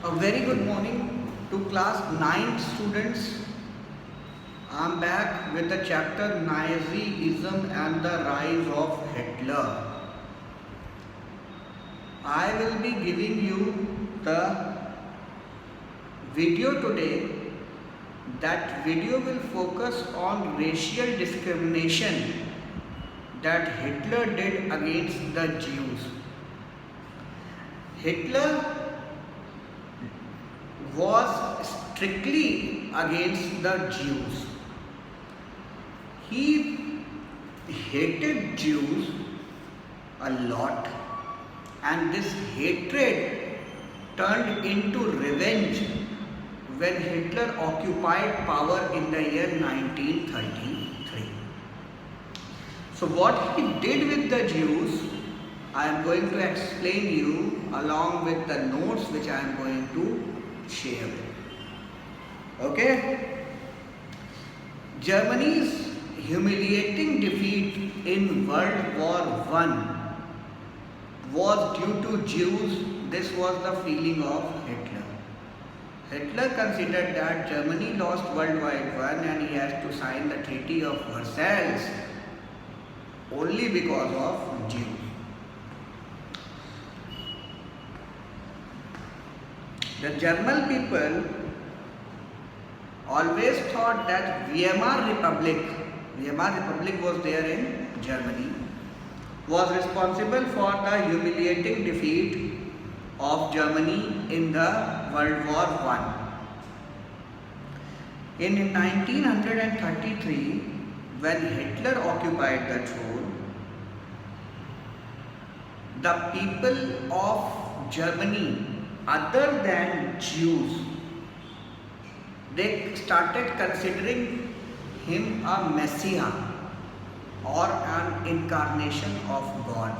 A very good morning to class 9 students. I am back with the chapter Nazism and the rise of Hitler. I will be giving you the video today. That video will focus on racial discrimination that Hitler did against the Jews. Hitler was strictly against the Jews. He hated Jews a lot, and this hatred turned into revenge when Hitler occupied power in the year 1933. So what he did with the Jews, I am going to explain you along with the notes which I am going to share. Okay? Germany's humiliating defeat in World War I was due to Jews. This was the feeling of Hitler. Hitler considered that Germany lost World War I and he has to sign the Treaty of Versailles only because of Jews. The German people always thought that Weimar Republic was there in Germany, was responsible for the humiliating defeat of Germany in the World War I. In 1933, when Hitler occupied the throne, the people of Germany, other than Jews, they started considering him a messiah or an incarnation of God.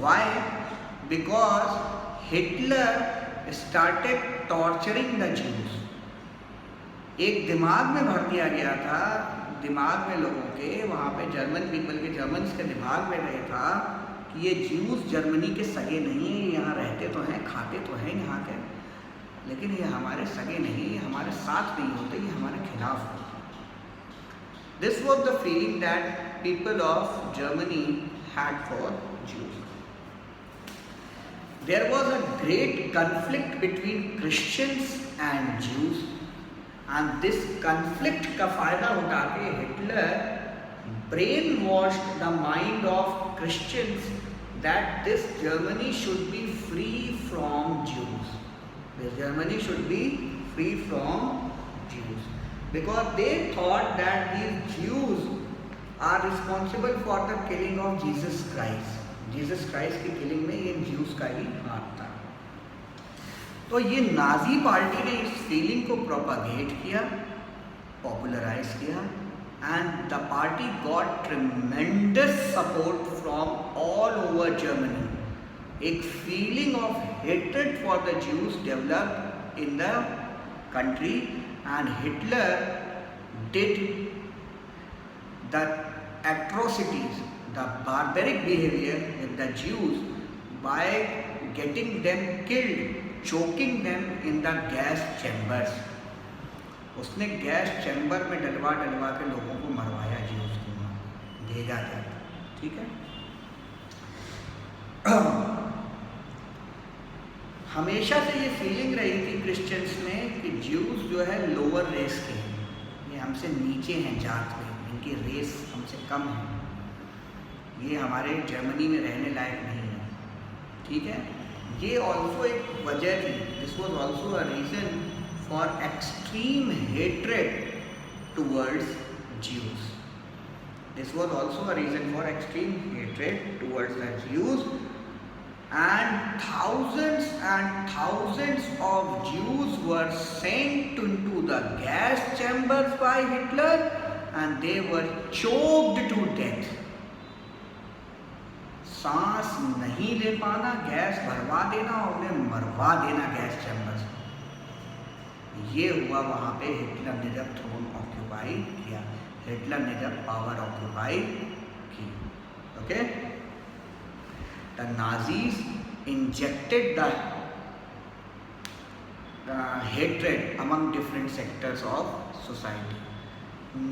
Why? Because Hitler started torturing the Jews. एक दिमाग में भर दिया गया था, दिमाग में लोगों के, वहाँ पे जर्मन पीपल के, जर्मन्स के दिमाग में रहे था कि ये ज्यूज जर्मनी के सगे नहीं हैं, यहाँ रहते तो हैं, खाते तो हैं यहाँ के, लेकिन ये हमारे सगे नहीं, ये हमारे साथ नहीं होते, ये हमारे खिलाफ होते. This was the feeling that people of Germany had for Jews. There was a great conflict between Christians and Jews, and this conflict का फायदा उठा के Hitler brainwashed the mind of Christians that this Germany should be free from Jews. This Germany should be free from Jews. Because they thought that these Jews are responsible for the killing of Jesus Christ. Jesus Christ की killing में ये Jews का ही हाथ था. तो ये Nazi party ने इस फीलिंग को प्रोपागेट किया, पॉपुलराइज किया, and the party got tremendous support from all over Germany. एक feeling of hatred for the Jews developed in the country, and Hitler did the atrocities, the barbaric behavior with the Jews by getting them killed, choking them in the gas chambers. उसने gas chamber में डलवा के लोगों को मरवाया Jews को, भेजा जाता. ठीक है. हमेशा से ये फीलिंग रही थी क्रिश्चियंस में कि ज्यूज जो है लोअर रेस के हैं, ये हमसे नीचे हैं जात में, इनकी रेस हमसे कम है, ये हमारे जर्मनी में रहने लायक नहीं है. ठीक है. ये ऑल्सो एक वजह थी. This was also a reason for extreme hatred towards Jews. This was also a reason for extreme hatred towards the Jews, and thousands of Jews were sent into the gas chambers by Hitler, and they were choked to death. सांस नहीं ले पाना, gas भरवा देना और उन्हें मरवा देना गैस चैम्बर से. ये हुआ वहाँ पे हिटलर ने जब थ्रोन ऑक्यूपाई किया, हिटलर ने जब पावर ऑक्यूपाई की. Okay. The Nazis injected the hatred among different sectors of society.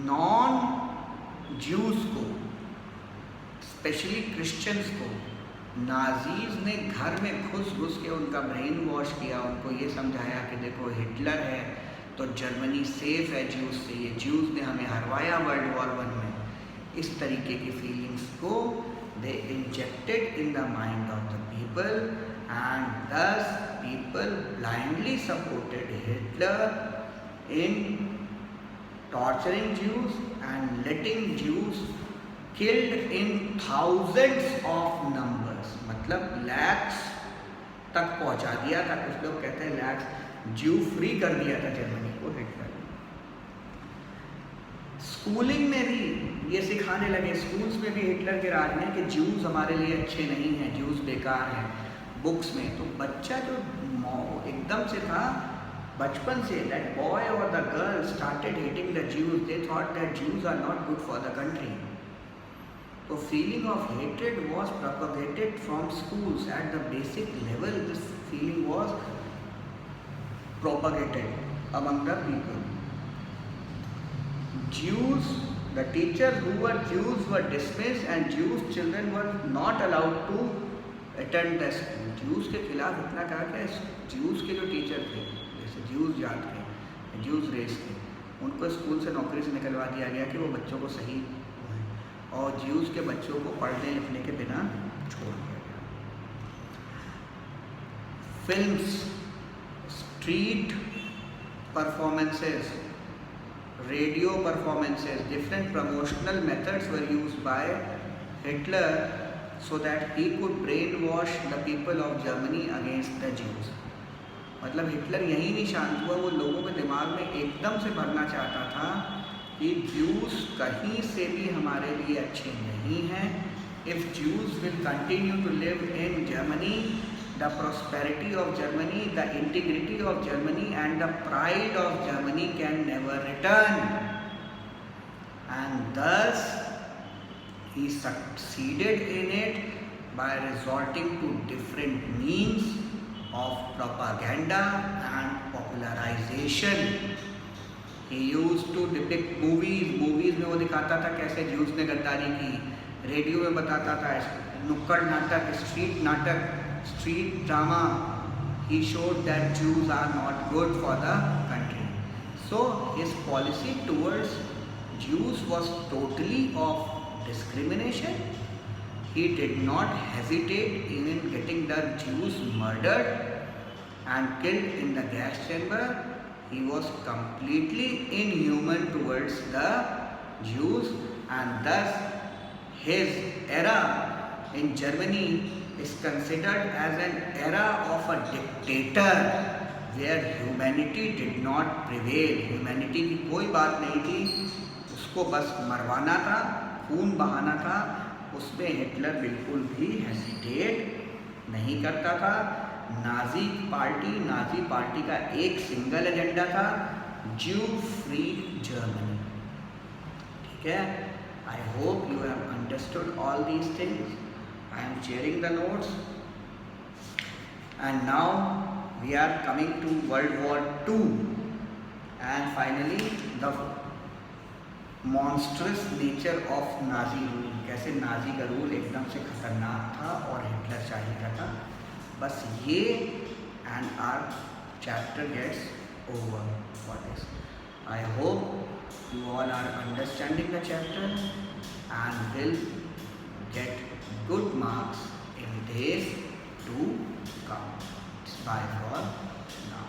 Non-Jews को, स्पेशली क्रिश्चियंस को, नाजीज ने घर में घुस के उनका ब्रेन वॉश किया, उनको ये समझाया कि देखो हिटलर है तो जर्मनी सेफ है ज्यूज से, ये ज्यूज ने हमें हरवाया वर्ल्ड वॉर 1 में। इस तरीके की फीलिंग्स को they injected in the mind of the people and thus people blindly supported Hitler in torturing Jews and letting Jews killed in thousands of numbers, मतलब लैक्स तक पहुंचा दिया था। कुछ लोग कहते हैं लैक्स ज्यू फ्री कर दिया था जर्मनी को हिटलर। स्कूलिंग में भी ये सिखाने लगे, स्कूल्स में भी हिटलर के राज में कि ज्यूज हमारे लिए अच्छे नहीं हैं, ज्यूज बेकार हैं। बुक्स में तो बच्चा जो एकदम से था बचपन से, दैट बॉय और the girl started hating the Jews, they thought that Jews are not good for the country. So feeling of hatred was propagated from schools at the basic level. This feeling was propagated among the people. Jews, the teachers who were Jews were dismissed and Jews children were not allowed to attend the school. Jews के खिलाफ इतना कहा कि Jews के जो teacher थे, जैसे Jews जात के, Jews रेस के, उनको स्कूल से नौकरी से निकलवा दिया गया कि वो बच्चों को सही, और ज्यूज के बच्चों को पढ़ने लिखने के बिना छोड़ दिया गया। Films, street performances, radio performances, different promotional methods were used by Hitler so that he could brainwash the people of Germany against the Jews. मतलब हिटलर यही नहीं शांत हुआ, वो लोगों के दिमाग में एकदम से भरना चाहता था कि ज्यूज कहीं से भी हमारे लिए अच्छे नहीं हैं। If Jews will continue to live in Germany, the prosperity of Germany, the integrity of Germany and the pride of Germany can never return. And thus he succeeded in it by resorting to different means of propaganda and popularization. He used to depict movies में वो दिखाता था कैसे Jews ने गद्दारी की, radio में बताता था, नुक्कड़ नाटक, street drama, he showed that Jews are not good for the country. So his policy towards Jews was totally of discrimination. He did not hesitate even getting the Jews murdered and killed in the gas chamber. He was completely inhuman towards the Jews, and thus his era in Germany is considered as an era of a dictator where humanity did not prevail. Humanity की कोई बात नहीं थी, उसको बस मरवाना था, खून बहाना था, उसमें हिटलर बिल्कुल भी हेसिटेट नहीं करता था। नाजी पार्टी का एक सिंगल एजेंडा था, ज्यू फ्री जर्मनी। ठीक है, I hope you have understood all these things. I am sharing the notes and now we are coming to world war 2 and finally the monstrous nature of Nazi rule. कैसे Nazi का rule एकदम से खतरनाक था और Hitler शाही का था। बस ये and our chapter gets over for this. I hope you all are understanding the chapter and will get good marks in days to come. Bye for now.